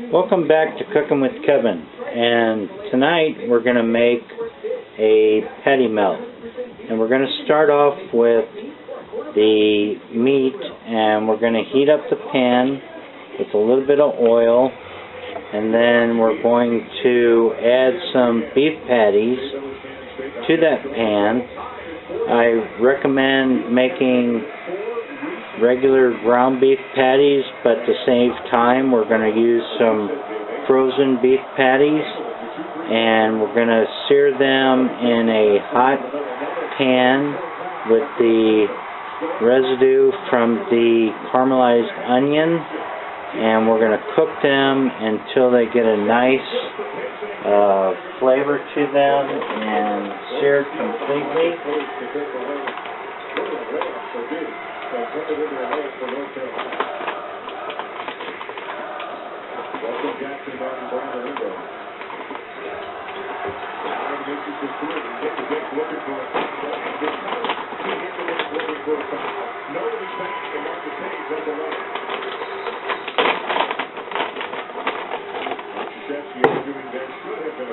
Welcome back to Cooking with Kevin, and tonight we're going to make a patty melt. And we're going to start off with the meat, and we're going to heat up the pan with a little bit of oil, and then we're going to add some beef patties to that pan. I recommend making regular ground beef patties, but to save time we're going to use some frozen beef patties, and we're going to sear them in a hot pan with the residue from the caramelized onion, and we're going to cook them until they get a nice flavor to them and seared completely.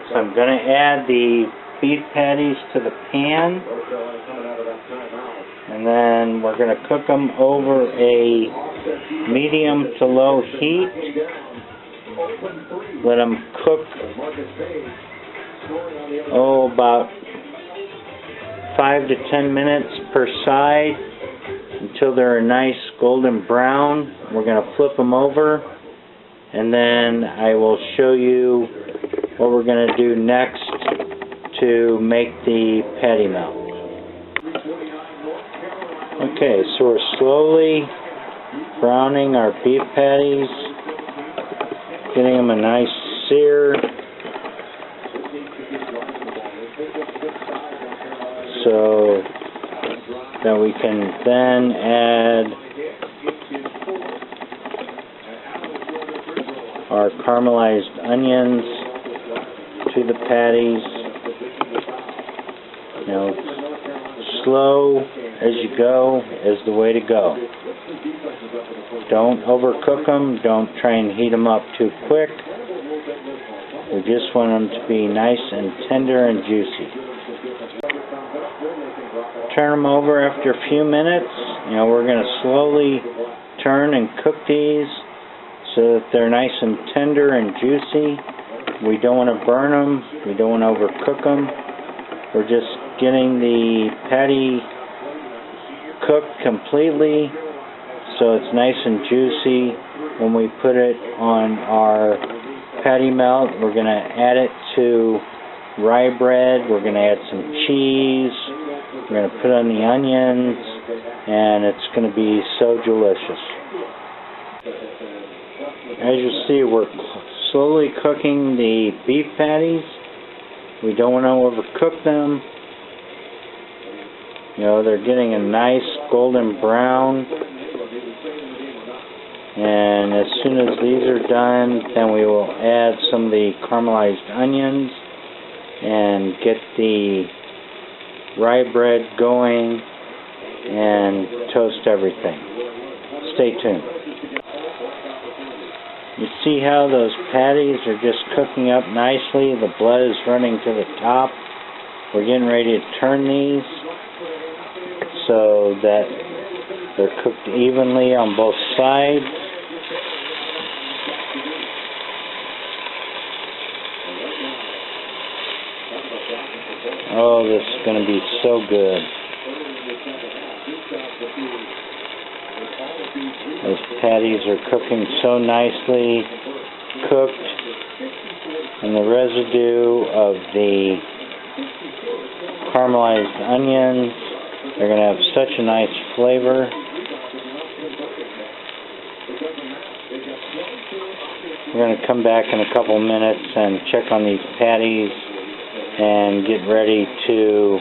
So I'm going to add the beef patties to the pan, and then we're going to cook them over a medium to low heat. Let them cook about 5 to 10 minutes per side until they're a nice golden brown. We're going to flip them over, and then I will show you what we're going to do next to make the patty melt. Okay, so we're slowly browning our beef patties, getting them a nice sear, so that we can then add our caramelized onions to the patties. You know, slow as you go is the way to go. Don't overcook them. Don't try and heat them up too quick. We just want them to be nice and tender and juicy. Turn them over after a few minutes. You know, we're going to slowly turn and cook these so that they're nice and tender and juicy. We don't want to burn them. We don't want to overcook them. We're just getting the patty cooked completely so it's nice and juicy. When we put it on our patty melt, we're going to add it to rye bread. We're going to add some cheese. We're going to put on the onions, and it's going to be so delicious. As you see, we're slowly cooking the beef patties. We don't want to overcook them. You know, they're getting a nice golden brown. And as soon as these are done, then we will add some of the caramelized onions and get the rye bread going and toast everything. Stay tuned. You see how those patties are just cooking up nicely. The blood is running to the top. We're getting ready to turn these so that they're cooked evenly on both sides. Oh, this is going to be so good. Those patties are cooking so nicely, cooked, and the residue of the caramelized onions, they're going to have such a nice flavor. We're going to come back in a couple minutes and check on these patties and get ready to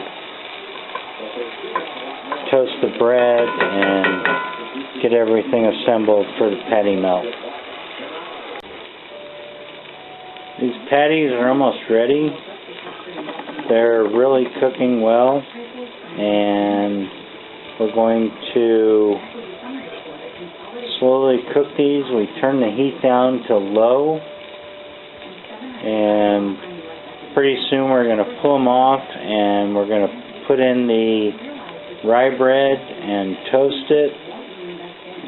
toast the bread and get everything assembled for the patty melt. These patties are almost ready. They're really cooking well, and we're going to slowly cook these. We turn the heat down to low And pretty soon we're going to pull them off, and we're going to put in the rye bread and toast it,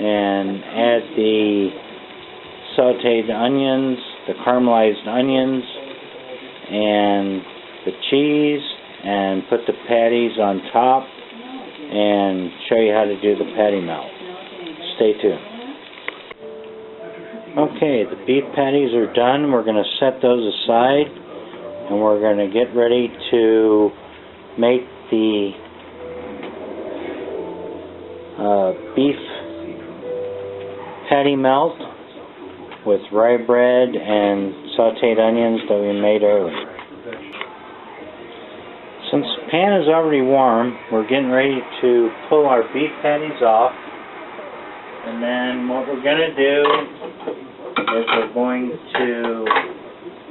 and add the sauteed onions, the caramelized onions, and the cheese, and put the patties on top, and show you how to do the patty melt. Stay tuned. Okay, the beef patties are done. We're going to set those aside, and we're going to get ready to make the beef patty melt with rye bread and sauteed onions that we made earlier. Since the pan is already warm, we're getting ready to pull our beef patties off. And then what we're going to do is we're going to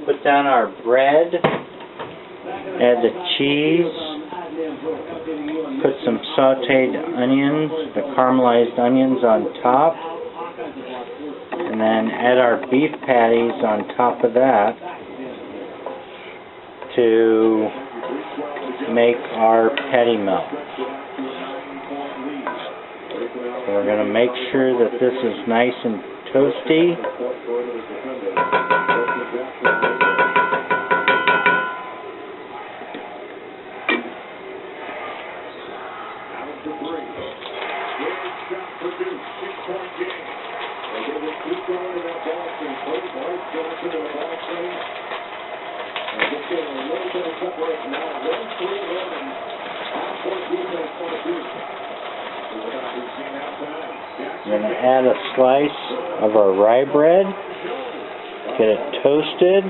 put down our bread, add the cheese, put some sauteed onions, the caramelized onions on top, and then add our beef patties on top of that to make our patty melt. So we're going to make sure that this is nice and toasty. We're going to add a slice of our rye bread, get it toasted,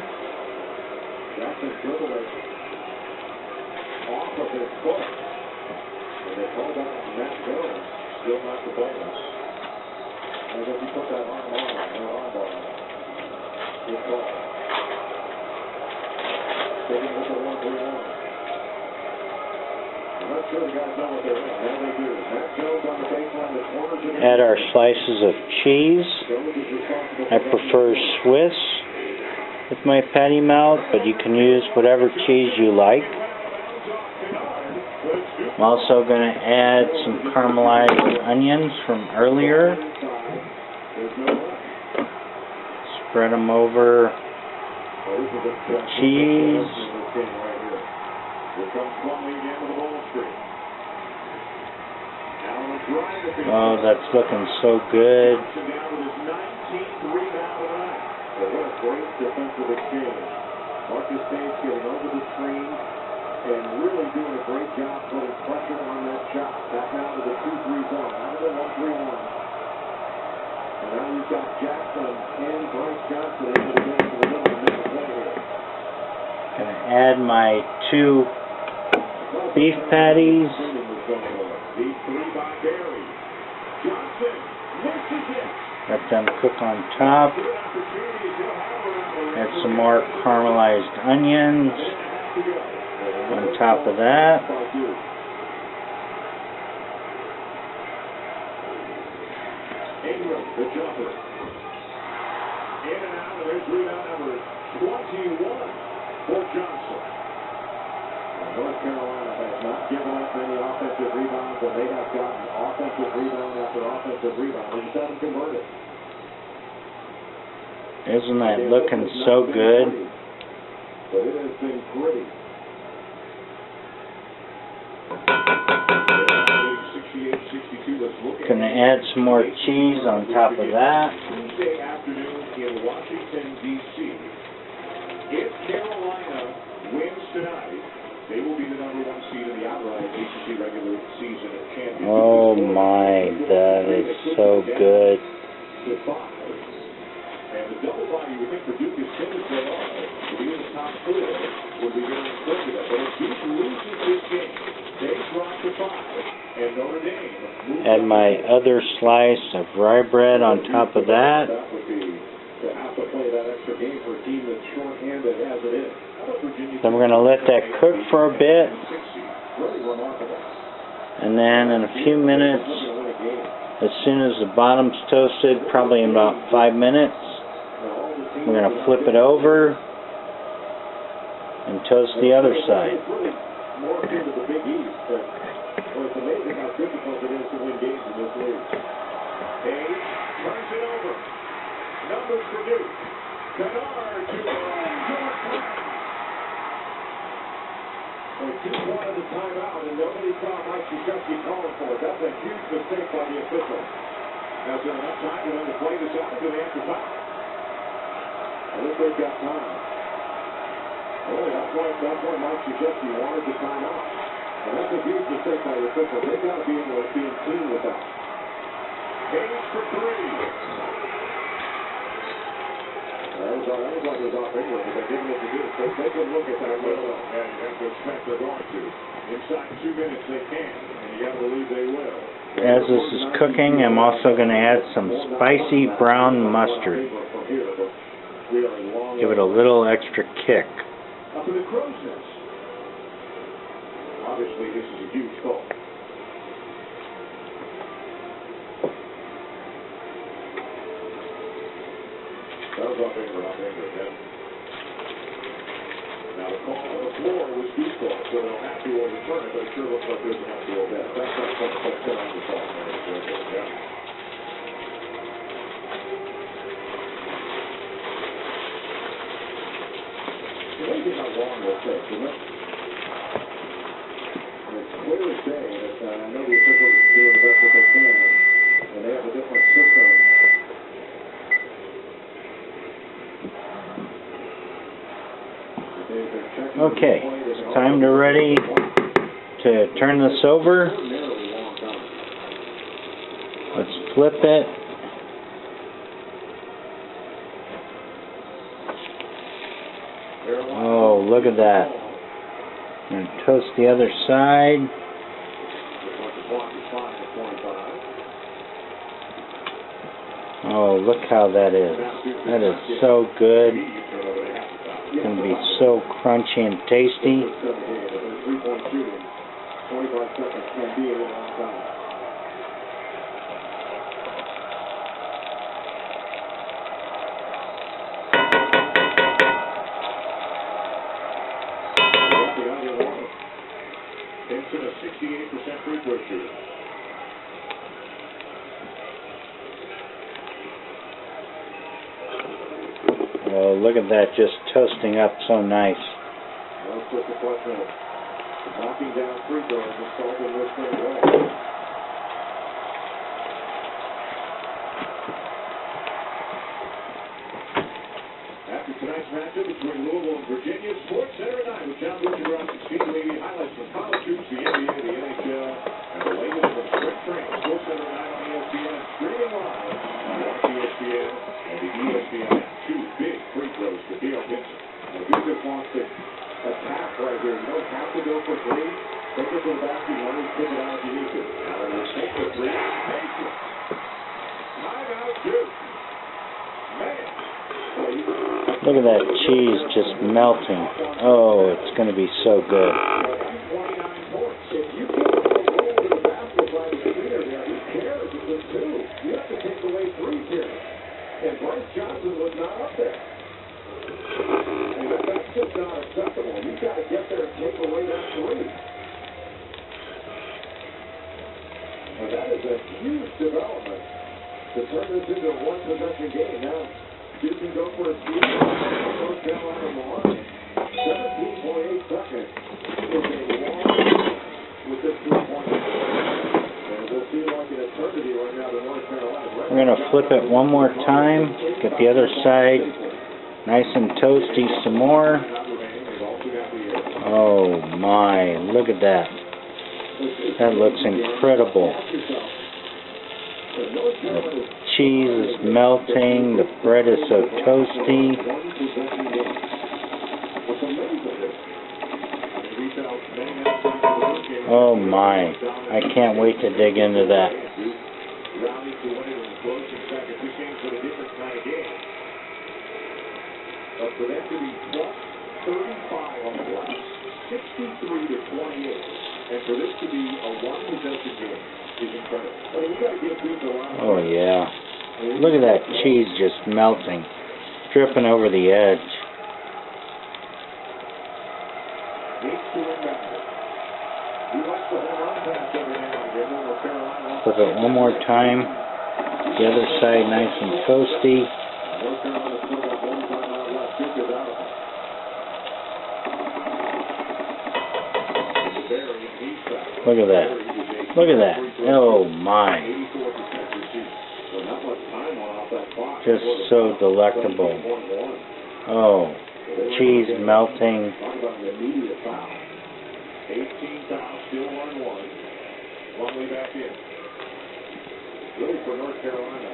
add our slices of cheese. I prefer Swiss with my patty melt, but you can use whatever cheese you like. I'm also going to add some caramelized onions from earlier. Spread them over the cheese. Oh, that's looking so good. And really doing a great job putting pressure on that shot. Back down to the 2-3 zone, out of the 1-3-1. And now you've got Jackson and Bryce Johnson able to get into the middle and make a play here. Gonna add my 2 beef patties. Deep 3 by Barry. Johnson misses it. Let them cook on top. Add some more caramelized onions on top of that. Ingram, the jumper. In and out, and there's rebound number 21 for Johnson. North Carolina has not given up many offensive rebounds, but they have gotten offensive rebound after offensive rebound. They just haven't converted. Isn't that looking so good? But it has been pretty. Gonna add some more cheese on top of that. Tuesday afternoon in Washington, D.C. If Carolina wins tonight, they will be the #1 seed in the outright ACC regular season championship. Oh my, that is so good. And the double body, you would think for Duke is still as they are, to be in the top 4 would be very important. But if Duke loses this game, they drop to 5, and Notre Dame. Add my other slice of rye bread on top of that. That would be to have to play that extra game for a team that's short-handed as it is. Then we're going to let that cook for a bit. And then in a few minutes, as soon as the bottom's toasted, probably in about 5 minutes, we're going to flip it over and toast the other side. More into the Big East, but it's amazing how difficult it is to win games in this league. Hayes turns it over. Numbers produced. Bernard to They just wanted the timeout, and nobody saw Mike Krzyzewski calling for it. That's a huge mistake by the official. Now, is there enough time for them to play this out? Do they have to stop? I think they've got time. Oh, that's why Mike Krzyzewski wanted the timeout. And that's a huge mistake by the official. They've got to be able to be in tune with that. Hayes for three. That was like it was off anyway, but they didn't know what to do. So they can look at that well. Yeah, you have to expect they're going to. Inside 2 minutes they can, and you got to believe they will. As this is cooking, I'm also going to add some spicy brown mustard. Give it a little extra kick. Up in the crow's nest. Obviously, this is a huge goal. That was off Ingrid, yeah. Now the call on the floor was deep ball, so they'll have to overturn it, but it sure looks like there's an outfield there. That's not something on the ball. Yeah. It's amazing how long it'll take, isn't it? And it's clear as day that I know the officials are doing the best that they can, and they have a different system. Okay, it's time to ready to turn this over. Let's flip it. Oh, look at that. I'm going to toast the other side. Oh, look how that is. That is so good. It's going to be so crunchy and tasty. Benson, a 68% free throw shooter. Oh, look at that, just toasting up so nice. Well, it's just a question of knocking down free throws and solving this thing away. After tonight's matchup between Louisville and Virginia, Sports Center tonight with John Bush and Rob 1680 highlights from college hoops, the NBA, the NHL, and the latest from spring training. Sports Center tonight on ESPN, streaming live on ESPN and the ESPN app. Two big free throws for Theo Pinson. Now, if he just wants to attack right here, you don't have to go for three. Take it to the basket, you always pick it out if you need to. Now, when you take the three, make it. Timeout, Duke. Man. Look at that cheese just melting. Oh, it's going to be so good. 29 points. If you can't roll to the basket by the screener there, who cares? It's a two. You have to take away threes here. And Bryce Johnson was not up there. And that's just not acceptable. You've got to get there and take away that three. And that is a huge development to turn this into a one-possession game. Now, you can go for a steal. North Carolina on the line. 17.8 seconds. Is a long with this 3-point. And we'll feel like an eternity right now to North Carolina. We're going to flip it one more time. Get the other side nice and toasty some more. Oh my, look at that. That looks incredible. The cheese is melting. The bread is so toasty. Oh my, I can't wait to dig into that. But for them to be plus 35 on the glass, 63-28, and for this to be a one-possession game is incredible. I mean, you got to give people a lot. Oh yeah, look at that cheese just melting, dripping over the edge. with it one more time. The other side nice and toasty. Look at that. Look at that. Oh my. Just so delectable. Oh, cheese melting. 18 fouls, still 1-1. Plumlee back in. Really for North Carolina,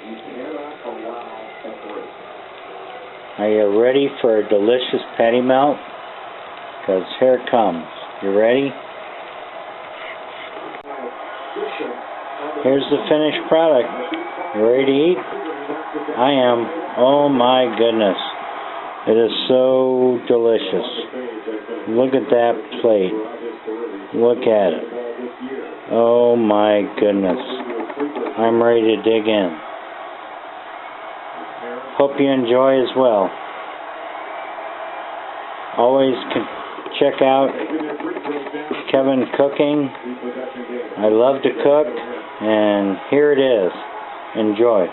you cannot allow a break. Are you ready for a delicious patty melt? Because here it comes. You ready? Here's the finished product. You ready to eat? I am. Oh my goodness. It is so delicious. Look at that plate. Look at it. Oh my goodness. I'm ready to dig in. Hope you enjoy as well. Always check out Kevin Cooking. I love to cook, and here it is. Enjoy.